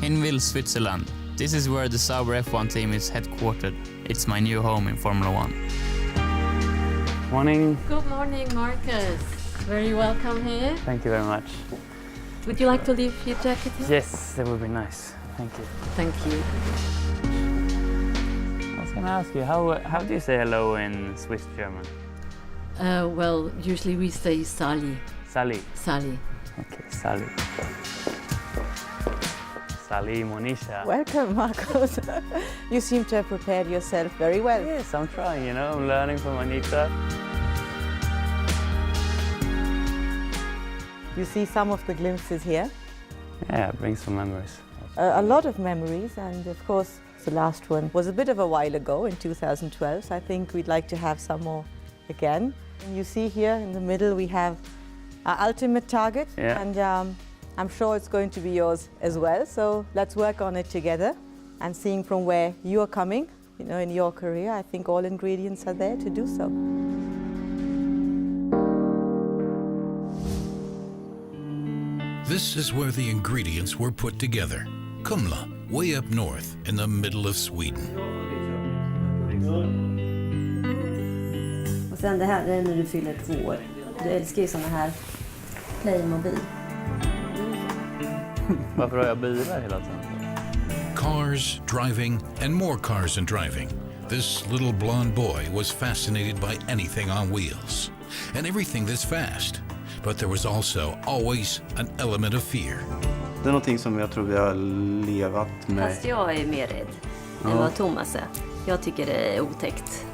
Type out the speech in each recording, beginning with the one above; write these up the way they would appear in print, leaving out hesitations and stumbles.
in Ville, Switzerland. This is where the Sauber F1 team is headquartered. It's my new home in Formula 1. Morning. Good morning, Marcus. Very welcome here. Thank you very much. Would you like to leave your jacket here? Yes, that would be nice. Thank you. Thank you. I was going to ask you, how do you say hello in Swiss German? Well, usually we say Sali. Sali. Sali. Okay, Sali. Sali, Monisha. Welcome, Marcos. You seem to have prepared yourself very well. Yes, I'm trying, I'm learning from Anita. You see some of the glimpses here. Yeah, it brings some memories. A lot of memories, and of course, the last one was a bit of a while ago in 2012, so I think we'd like to have some more again. And you see here in the middle we have our ultimate target, and I'm sure it's going to be yours as well, so let's work on it together. And seeing from where you are coming, in your career, I think all ingredients are there to do so. This is where the ingredients were put together. Kumla, way up north in the middle of Sweden. Och sen det här är när du fyller 2 år. Du älskar ju såna här Playmobil. Varför har jag bilar hela tiden? Cars, driving, and more cars and driving. This little blonde boy was fascinated by anything on wheels and everything that's fast. But there was also always an element of fear. Det är någonting som jag tror vi har levat med. Fast jag är mer rädd än vad Thomas är. Jag tycker det är otäckt.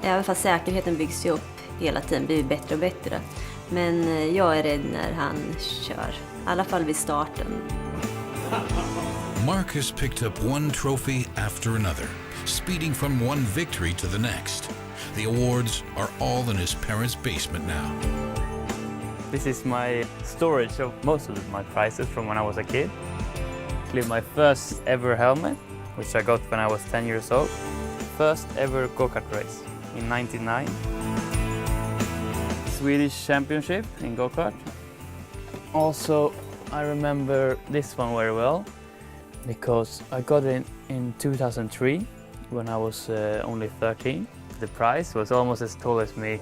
Även fast säkerheten byggs ju upp hela tiden, blir bättre och bättre. Men jag är rädd när han kör. I alla fall vid starten. Marcus picked up one trophy after another, speeding from one victory to the next. The awards are all in his parents' basement now. This is my storage of most of my prizes from when I was a kid. Actually, my first ever helmet, which I got when I was 10 years old. First ever go-kart race in 1999. Swedish championship in go-kart. Also, I remember this one very well because I got it in 2003 when I was only 13. The prize was almost as tall as me.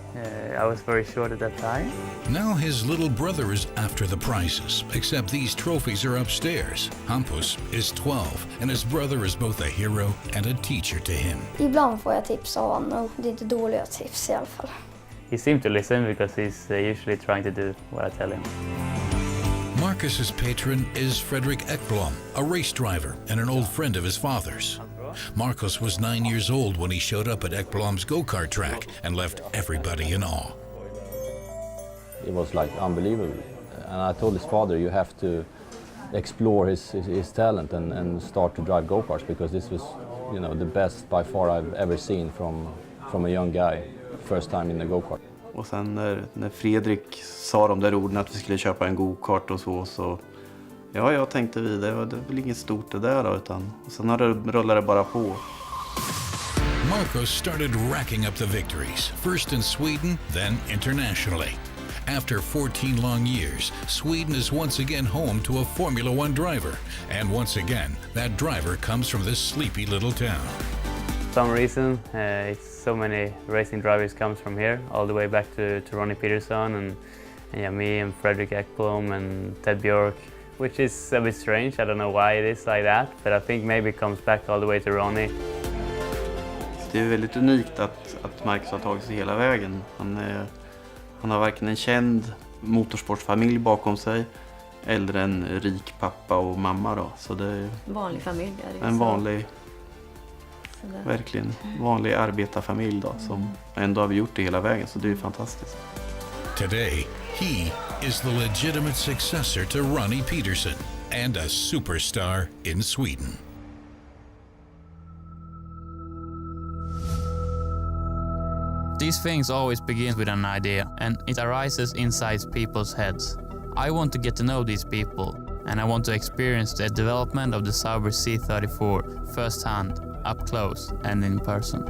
I was very short at that time. Now his little brother is after the prizes, except these trophies are upstairs. Hampus is 12, and his brother is both a hero and a teacher to him. Ibland får jag tips av honom, och det är inte dåliga tips i alla fall. He seemed to listen because he's usually trying to do what I tell him. Marcus's patron is Fredrik Ekblom, a race driver and an old friend of his father's. Marcus was 9 years old when he showed up at Ekblom's go-kart track and left everybody in awe. It was like unbelievable. And I told his father, you have to explore his talent and start to drive go-karts, because this was, the best by far I've ever seen from a young guy, first time in the go-kart. Och sen när Fredrik sa de där orden att vi skulle köpa en go-kart och så jag tänkte det var väl inget stort det där då, utan och sen rullade det bara på. Marcus started racking up the victories, first in Sweden, then internationally. After 14 long years, Sweden is once again home to a Formula 1 driver, and once again, that driver comes from this sleepy little town. For some reason, it's so many racing drivers comes from here, all the way back to Ronnie Peterson and me and Fredrik Ekblom and Ted Bjork, which is a bit strange. I don't know why it is like that, but I think maybe it comes back all the way to Ronnie. Det är väldigt unikt att Marcus har tagit sig hela vägen. Han har varken en känd motorsportsfamilj bakom sig eller en rik pappa och mamma då. Så det är vanlig familj är det. En vanlig, verkligen vanlig arbetarfamilj då, som ändå har gjort det hela vägen, så det är fantastiskt. Today, he is the legitimate successor to Ronnie Peterson and a superstar in Sweden. These things always begin with an idea, and it arises inside people's heads. I want to get to know these people, and I want to experience the development of the Sauber C34 firsthand, up close and in person.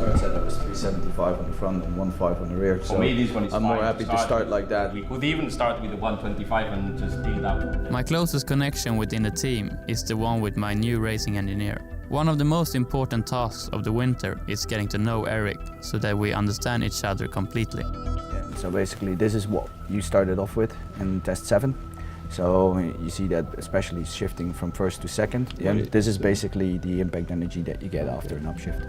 start setup is 375 on the front and 1.5 on the rear. So for me, this one is I'm more happy to start like that. We could even start with the 125 and just deal that. My closest connection within the team is the one with my new racing engineer. One of the most important tasks of the winter is getting to know Eric so that we understand each other completely. Yeah, so basically this is what you started off with in test 7. So you see that especially shifting from first to second. Yeah, this is basically the impact energy that you get after an upshift.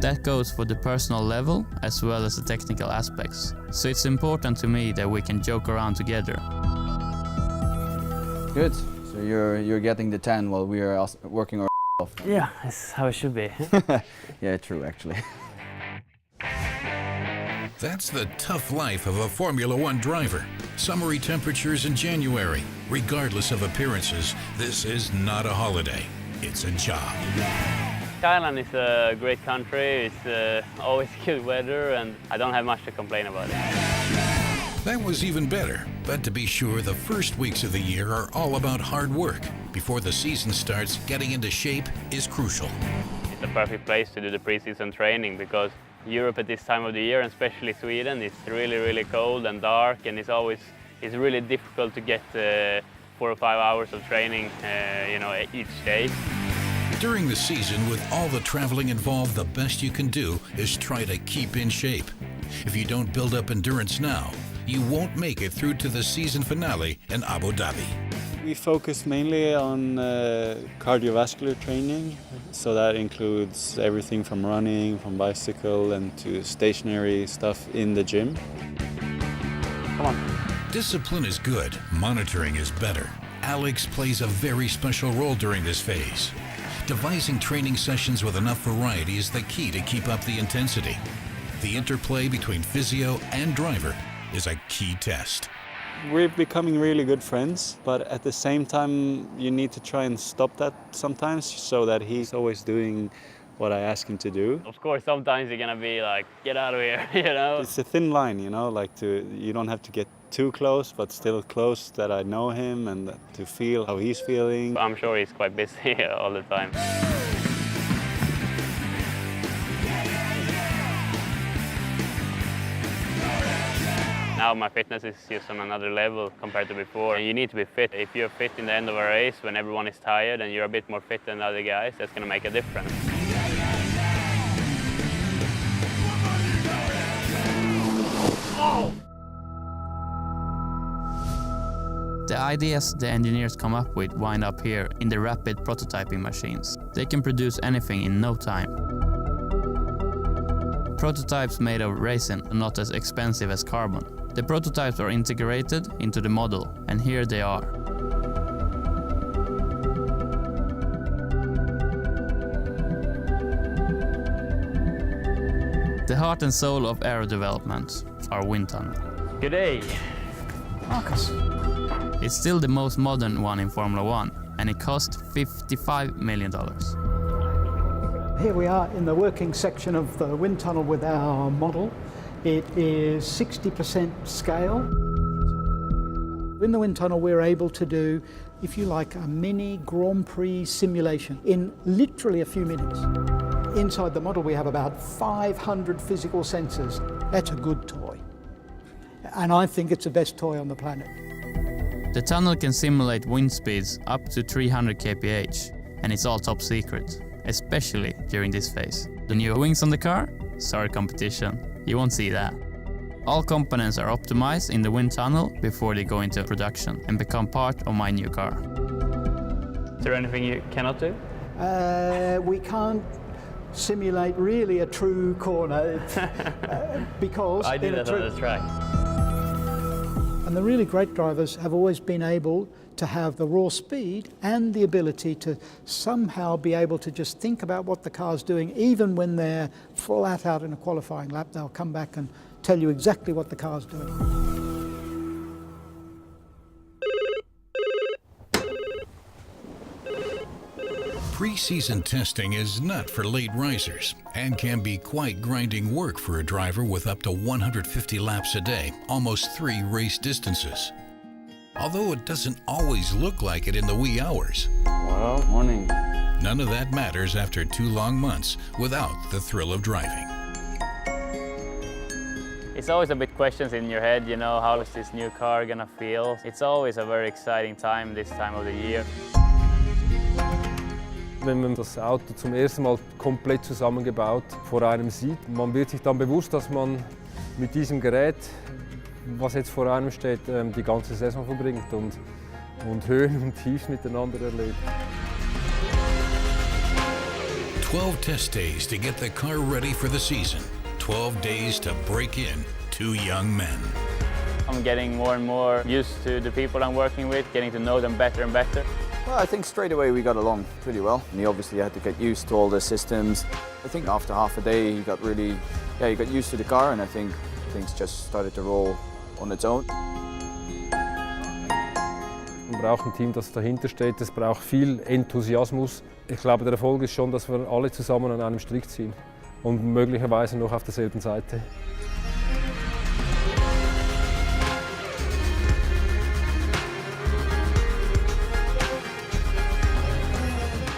That goes for the personal level as well as the technical aspects. So it's important to me that we can joke around together. Good. So you're getting the 10 while we are working our off. Yeah, that's how it should be. Yeah, true actually. That's the tough life of a Formula 1 driver. Summery temperatures in January. Regardless of appearances, this is not a holiday. It's a job. Thailand is a great country. It's always good weather and I don't have much to complain about it. That was even better. But to be sure, the first weeks of the year are all about hard work. Before the season starts, getting into shape is crucial. It's a perfect place to do the pre-season training because Europe at this time of the year, and especially Sweden, it's really cold and dark, and it's really difficult to get 4 or 5 hours of training, each day. During the season, with all the traveling involved, the best you can do is try to keep in shape. If you don't build up endurance now, you won't make it through to the season finale in Abu Dhabi. We focus mainly on cardiovascular training, so that includes everything from running, from bicycle, and to stationary stuff in the gym. Come on. Discipline is good, monitoring is better. Alex plays a very special role during this phase. Devising training sessions with enough variety is the key to keep up the intensity. The interplay between physio and driver is a key test. We're becoming really good friends, but at the same time you need to try and stop that sometimes so that he's always doing what I ask him to do. Of course, sometimes you're gonna be like, get out of here, It's a thin line, you don't have to get too close, but still close that I know him and to feel how he's feeling. I'm sure he's quite busy all the time. Now my fitness is just on another level compared to before. And you need to be fit. If you're fit in the end of a race when everyone is tired and you're a bit more fit than the other guys, that's going to make a difference. The ideas the engineers come up with wind up here in the rapid prototyping machines. They can produce anything in no time. Prototypes made of resin are not as expensive as carbon. The prototypes are integrated into the model, and here they are. The heart and soul of aero development, our wind tunnel. Good day, Marcus. It's still the most modern one in Formula 1, and it cost $55 million. Here we are in the working section of the wind tunnel with our model. It is 60% scale. In the wind tunnel we're able to do, if you like, a mini Grand Prix simulation in literally a few minutes. Inside the model we have about 500 physical sensors. That's a good toy. And I think it's the best toy on the planet. The tunnel can simulate wind speeds up to 300 kph, and it's all top secret, especially during this phase. The new wings on the car? Sorry competition. You won't see that. All components are optimized in the wind tunnel before they go into production and become part of my new car. Is there anything you cannot do? We can't simulate really a true corner because I did that on the track. And the really great drivers have always been able to have the raw speed and the ability to somehow be able to just think about what the car's doing. Even when they're flat out in a qualifying lap, they'll come back and tell you exactly what the car's doing. Pre-season testing is not for late risers and can be quite grinding work for a driver with up to 150 laps a day, almost 3 race distances. Although it doesn't always look like it in the wee hours. Well, morning. none of that matters after 2 long months without the thrill of driving. It's always a bit questions in your head, you know, how is this new car gonna feel? It's always a very exciting time this time of the year. Wenn man das Auto zum ersten Mal komplett zusammengebaut vor einem sieht, man wird sich dann bewusst, dass man mit diesem Gerät, was jetzt vor einem steht, die ganze Saison verbringt und Höhen und Tiefs miteinander erlebt. 12 test days to get the car ready for the season. 12 days to break in 2 young men. I'm getting more and more used to the people I'm working with, getting to know them better and better. Well, I think straight away we got along pretty well. And he obviously had to get used to all the systems. I think after half a day he got used to the car, and I think things just started to roll on its own. Man braucht ein Team, das dahinter steht. Es braucht viel Enthusiasmus. Ich glaube, der Erfolg ist schon, dass wir alle zusammen an einem Strick ziehen und möglicherweise noch auf derselben Seite.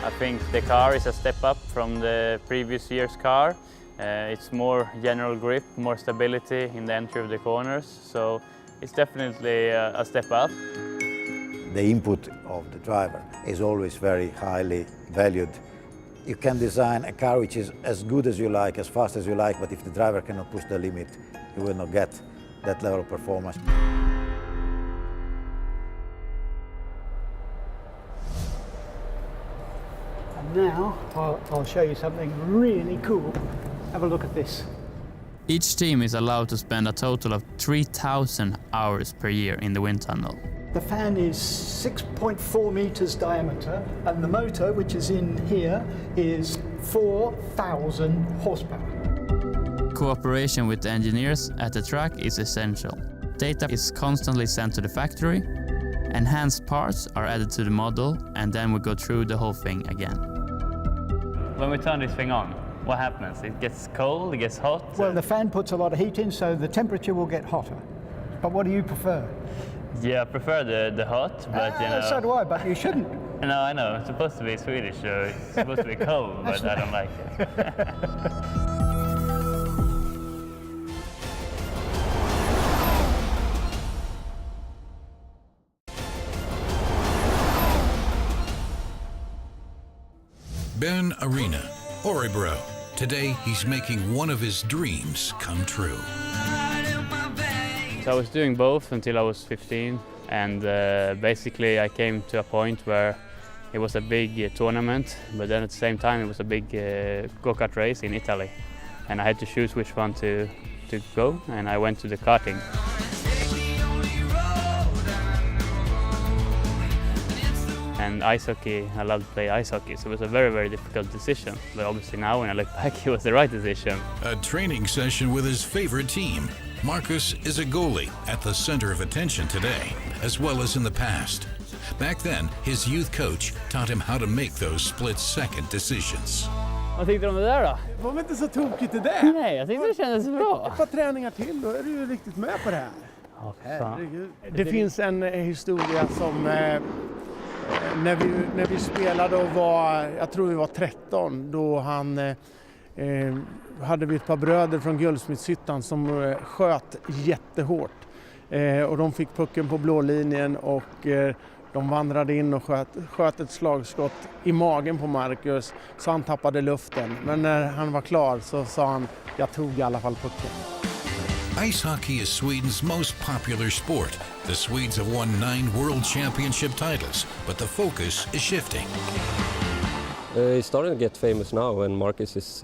I think the car is a step up from the previous year's car. It's more general grip, more stability in the entry of the corners, so it's definitely a step up. The input of the driver is always very highly valued. You can design a car which is as good as you like, as fast as you like, but if the driver cannot push the limit, you will not get that level of performance. Now I'll show you something really cool. Have a look at this. Each team is allowed to spend a total of 3,000 hours per year in the wind tunnel. The fan is 6.4 meters diameter, and the motor, which is in here, is 4,000 horsepower. Cooperation with the engineers at the track is essential. Data is constantly sent to the factory, enhanced parts are added to the model, and then we go through the whole thing again. When we turn this thing on, what happens? It gets cold, it gets hot? Well, the fan puts a lot of heat in, so the temperature will get hotter. But what do you prefer? Yeah, I prefer the hot, but you know... So do I, but you shouldn't. No, I know. It's supposed to be Swedish, so it's supposed to be cold, but I don't like it. Ben Arena, Örebro. Today he's making one of his dreams come true. So I was doing both until I was 15, and basically I came to a point where it was a big tournament, but then at the same time it was a big go-kart race in Italy, and I had to choose which one to go, and I went to the karting. And ice hockey, I love to play ice hockey, so it was a very, very difficult decision. But obviously now when I look back, it was the right decision. A training session with his favorite team. Marcus is a goalie at the center of attention today, as well as in the past. Back then, his youth coach taught him how to make those split-second decisions. Vad tyckte du om det där då? Det var väl inte så tokigt det där? Nej, jag tyckte det kändes bra. Ett par träningar till, då är du ju riktigt med på det här. Ja, herregud. Det finns en historia som när vi spelade och var, jag tror vi var 13, då hade vi ett par bröder från Guldsmedshyttan som sköt jättehårt. Och de fick pucken på blå linjen och de vandrade in och sköt ett slagskott i magen på Marcus, så han tappade luften. Men när han var klar så sa han, jag tog i alla fall pucken. Ice hockey is Sweden's most popular sport. The Swedes have won 9 world championship titles, but the focus is shifting. He's starting to get famous now, and Marcus is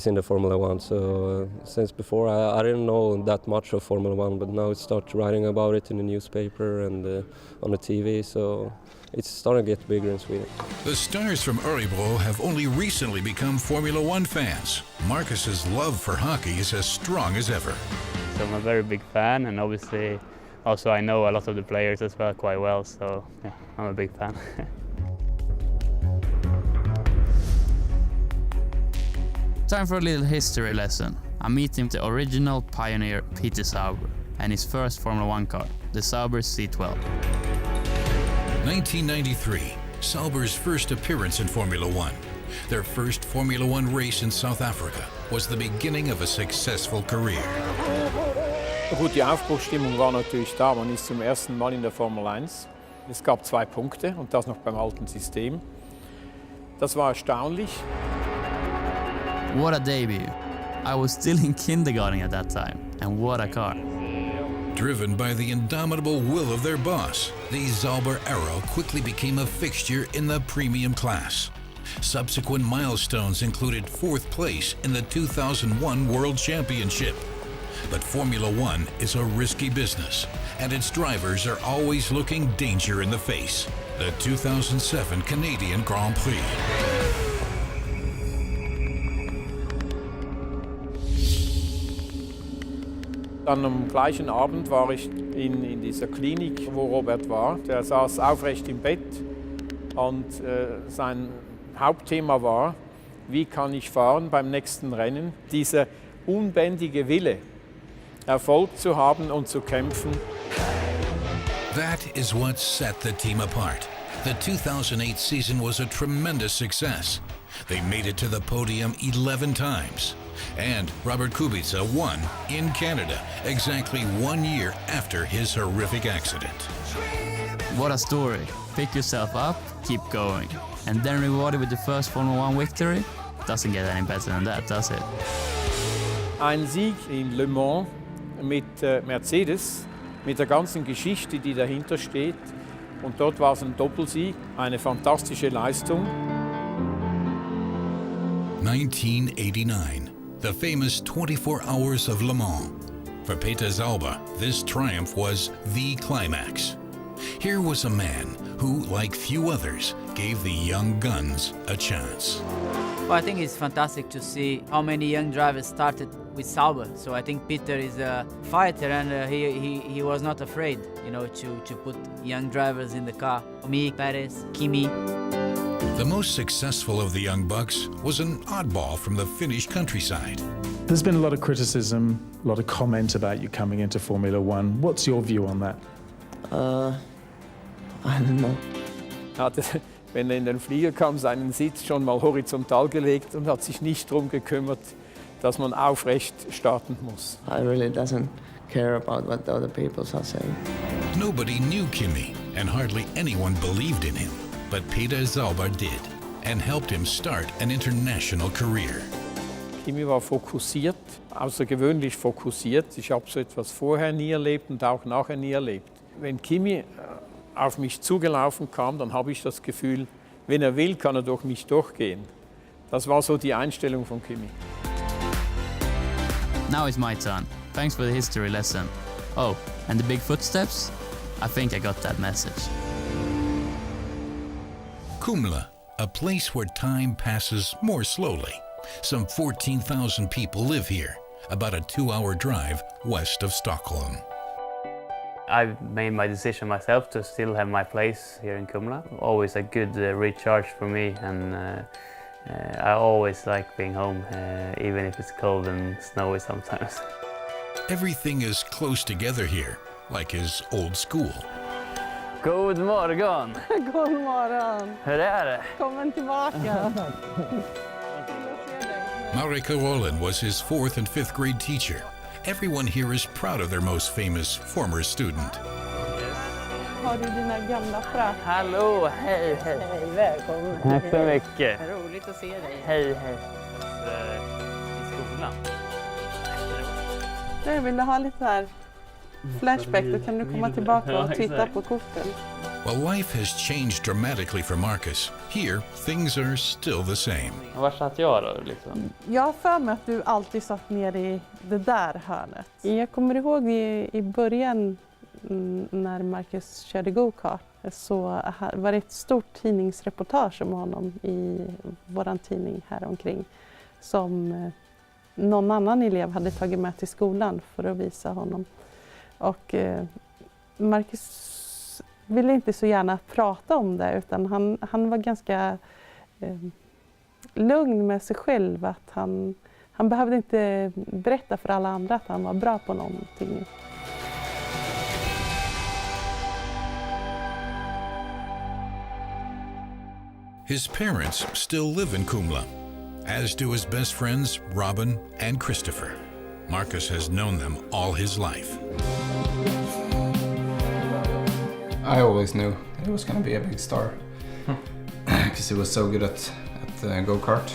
in the Formula1. So since before, I didn't know that much of Formula1, but now it starts writing about it in the newspaper and on the TV. So it's starting to get bigger in Sweden. The stars from Örebro have only recently become Formula 1 fans. Marcus's love for hockey is as strong as ever. So I'm a very big fan, and obviously also I know a lot of the players as well quite well, so yeah, I'm a big fan. Time for a little history lesson. I'm meeting the original pioneer Peter Sauber and his first Formula 1 car, the Sauber C12. 1993, Sauber's first appearance in Formula 1. Their first Formula 1 race in South Africa was the beginning of a successful career. Gut, die Aufbruchsstimmung war natürlich da. Man ist zum ersten Mal in der Formel 1. Es gab 2 Punkte und das noch beim alten System. Das war erstaunlich. What a debut. I was still in kindergarten at that time, and what a car. Driven by the indomitable will of their boss, the Sauber Arrow quickly became a fixture in the premium class. Subsequent milestones included 4th place in the 2001 World Championship. But Formula 1 is a risky business, and its drivers are always looking danger in the face. The 2007 Canadian Grand Prix. Dann am gleichen Abend war ich in dieser Klinik, wo Robert war. Der saß aufrecht im Bett und sein Hauptthema war, wie kann ich fahren beim nächsten Rennen. Dieser unbändige Wille, Erfolg zu haben und zu kämpfen. That is what set the team apart. The 2008 season was a tremendous success. They made it to the podium 11 times. And Robert Kubica won in Canada exactly 1 year after his horrific accident. What a story. Pick yourself up, keep going. And then rewarded with the first Formula 1 victory? Doesn't get any better than that, does it? Ein Sieg in Le Mans mit Mercedes, mit der ganzen Geschichte, die dahinter steht. Und dort war es ein Doppelsieg, eine fantastische Leistung. 1989, the famous 24 Hours of Le Mans. For Peter Sauber, this triumph was the climax. Here was a man who, like few others, gave the young guns a chance. Well, I think it's fantastic to see how many young drivers started with Sauber. So I think Peter is a fighter, and he was not afraid, to put young drivers in the car. Me, Perez, Kimi. The most successful of the young bucks was an oddball from the Finnish countryside. There's been a lot of criticism, a lot of comment about you coming into Formula 1. What's your view on that? I don't know. Hatte, wenn er in den Flieger kam, seinen Sitz schon mal horizontal gelegt und hat sich nicht darum gekümmert, dass man aufrecht starten muss. I really doesn't care about what the other people are saying. Nobody knew Kimi, and hardly anyone believed in him. But Peter Sauber did, and helped him start an international career. Kimi war fokussiert, außergewöhnlich fokussiert. Ich habe so etwas vorher nie erlebt und auch nachher nie erlebt. Wenn Kimi auf mich zugelaufen kam, dann habe ich das Gefühl, wenn er will, kann er durch mich durchgehen. Das war so die Einstellung von Kimi. Now it's my turn. Thanks for the history lesson. Oh, and the big footsteps? I think I got that message. Kumla, a place where time passes more slowly. Some 14,000 people live here, about a 2-hour drive west of Stockholm. I've made my decision myself to still have my place here in Kumla. Always a good recharge for me, and I always like being home, even if it's cold and snowy sometimes. Everything is close together here, like his old school. God morgon! God morgon! Hur är det? Välkommen tillbaka! Marika Roland was his 4th and 5th grade teacher. Everyone here is proud of their most famous former student. Har du dina gamla frö? Hallå, hej, hej. Hej, välkommen. Tack så mycket. Roligt att se dig. Hej, hej. I skolan. Jag vill ha lite här flashback, då kan du komma tillbaka och titta på korten. While life has changed dramatically for Marcus, here things are still the same. Var satt jag då liksom? Jag har för mig att du alltid satt ner i det där hörnet. Jag kommer ihåg i början när Marcus körde go-kart, så var det ett stort tidningsreportage om honom i våran tidning här omkring, som någon annan elev hade tagit med till skolan för att visa honom. Och Marcus ville inte så gärna prata om det, utan han var ganska lugn med sig själv. Att han behövde inte berätta för alla andra att han var bra på någonting. His parents still live in Kumla, as do his best friends Robin and Christopher. Marcus has known them all his life. I always knew he was going to be a big star because he was so good at go-kart.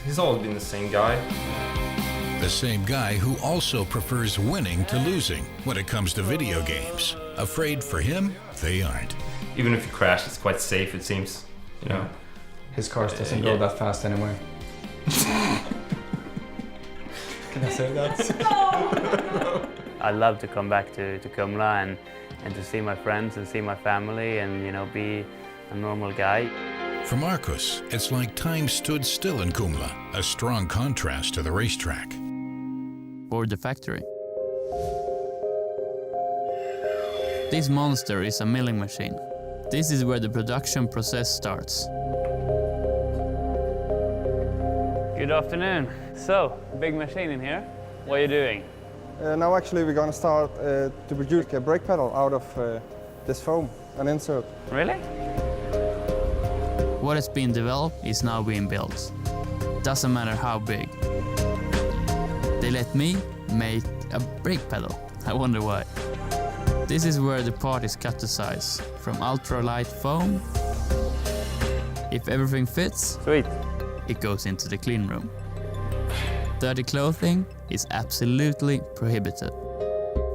He's always been the same guy. The same guy who also prefers winning to losing when it comes to video games. Afraid for him, they aren't. Even if you crash, it's quite safe, it seems. You know, his cars doesn't go that fast anyway. Can I say that? I love to come back to Kumla and to see my friends and see my family and, you know, be a normal guy. For Marcus, it's like time stood still in Kumla, a strong contrast to the racetrack. Or the factory. This monster is a milling machine. This is where the production process starts. Good afternoon. So, big machine in here. What are you doing? Now actually we're going to start to produce a brake pedal out of this foam, an insert. Really? What has been developed is now being built. Doesn't matter how big. They let me make a brake pedal. I wonder why. This is where the part is cut to size, from ultralight foam. If everything fits, sweet, it goes into the clean room. Dirty clothing is absolutely prohibited.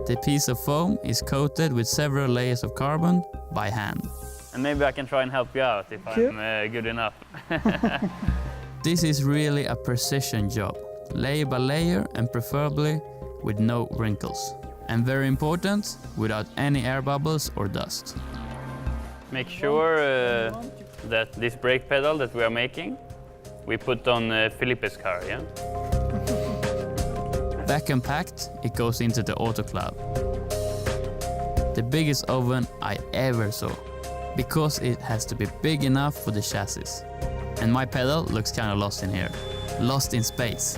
The piece of foam is coated with several layers of carbon by hand. And maybe I can try and help you out if I'm good enough. This is really a precision job, layer by layer and preferably with no wrinkles. And very important, without any air bubbles or dust. Make sure that this brake pedal that we are making, we put on Felipe's car, yeah? Vacuum packed, it goes into the autoclave. The biggest oven I ever saw, because it has to be big enough for the chassis. And my pedal looks kind of lost in here, lost in space.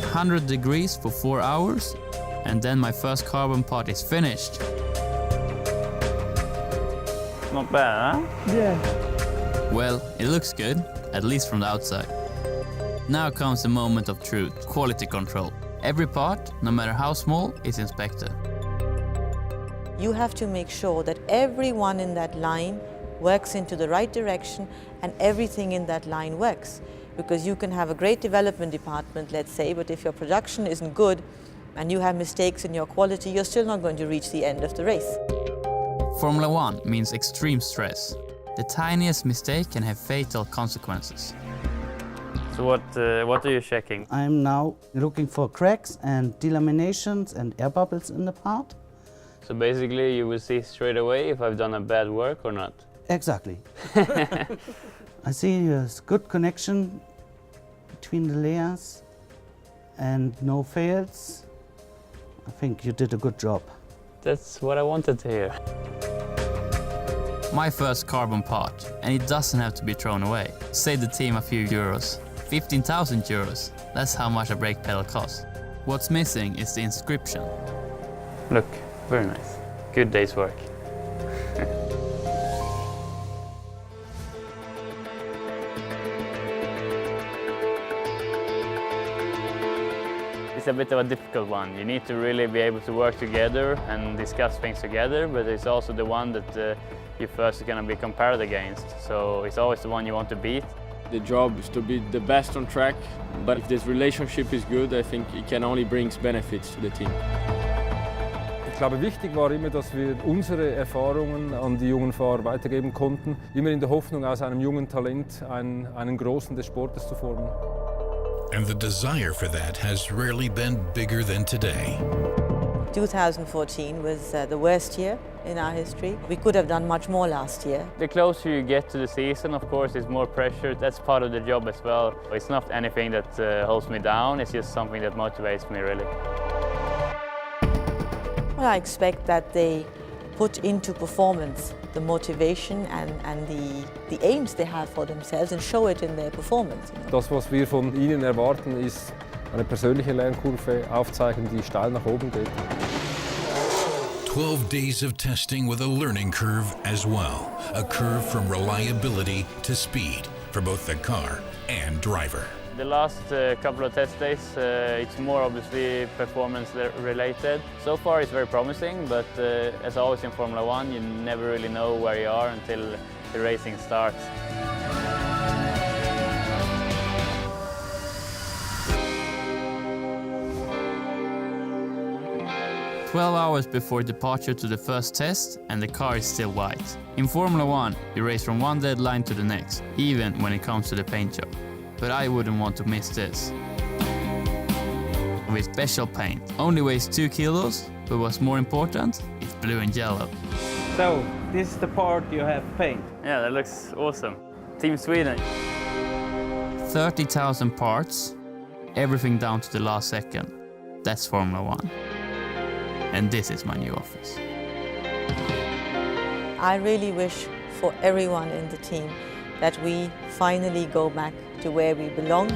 100 degrees for 4 hours, and then my first carbon part is finished. Not bad, huh? Yeah. Well, it looks good, at least from the outside. Now comes the moment of truth, quality control. Every part, no matter how small, is inspected. You have to make sure that everyone in that line works into the right direction and everything in that line works. Because you can have a great development department, let's say, but if your production isn't good and you have mistakes in your quality, you're still not going to reach the end of the race. Formula 1 means extreme stress. The tiniest mistake can have fatal consequences. So what are you checking? I'm now looking for cracks and delaminations and air bubbles in the part. So basically you will see straight away if I've done a bad work or not? Exactly. I see there's good connection between the layers and no fails. I think you did a good job. That's what I wanted to hear. My first carbon part, and it doesn't have to be thrown away. Save the team a few euros. 15,000 euros. That's how much a brake pedal costs. What's missing is the inscription. Look, very nice. Good day's work. It's a bit of a difficult one. You need to really be able to work together and discuss things together, but it's also the one that you first are going to be compared against. So it's always the one you want to beat. The job is to be the best on track, but if this relationship is good, I think it can only bring benefits to the team. Ich glaube, wichtig war immer, dass wir unsere Erfahrungen an die jungen Fahrer weitergeben konnten, immer in der Hoffnung, aus einem jungen Talent einen Großen des Sportes zu formen. And the desire for that has rarely been bigger than today. 2014 was the worst year in our history. We could have done much more last year. The closer you get to the season, of course, it's more pressure. That's part of the job as well. It's not anything that holds me down, it's just something that motivates me, really. Well, I expect that they put into performance the motivation and the aims they have for themselves and show it in their performance. You know? Das, was wir von ihnen erwarten, ist eine persönliche Lernkurve aufzeigen, die steil nach oben geht. 12 days of testing with a learning curve as well. A curve from reliability to speed for both the car and driver. The last couple of test days, it's more obviously performance related. So far it's very promising, but as always in Formula 1, you never really know where you are until the racing starts. "12 hours before departure to the first test and the car is still white. In Formula 1, you race from one deadline to the next, even when it comes to the paint job. But I wouldn't want to miss this. With special paint, only weighs 2 kilos, but what's more important, it's blue and yellow." So, this is the part you have paint. Yeah, that looks awesome. Team Sweden. 30,000 parts, everything down to the last second. That's Formula 1. And this is my new office. I really wish for everyone in the team that we finally go back to where we belong.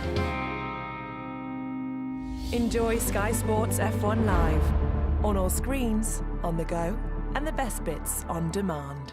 Enjoy Sky Sports F1 Live on all screens, on the go, and the best bits on demand.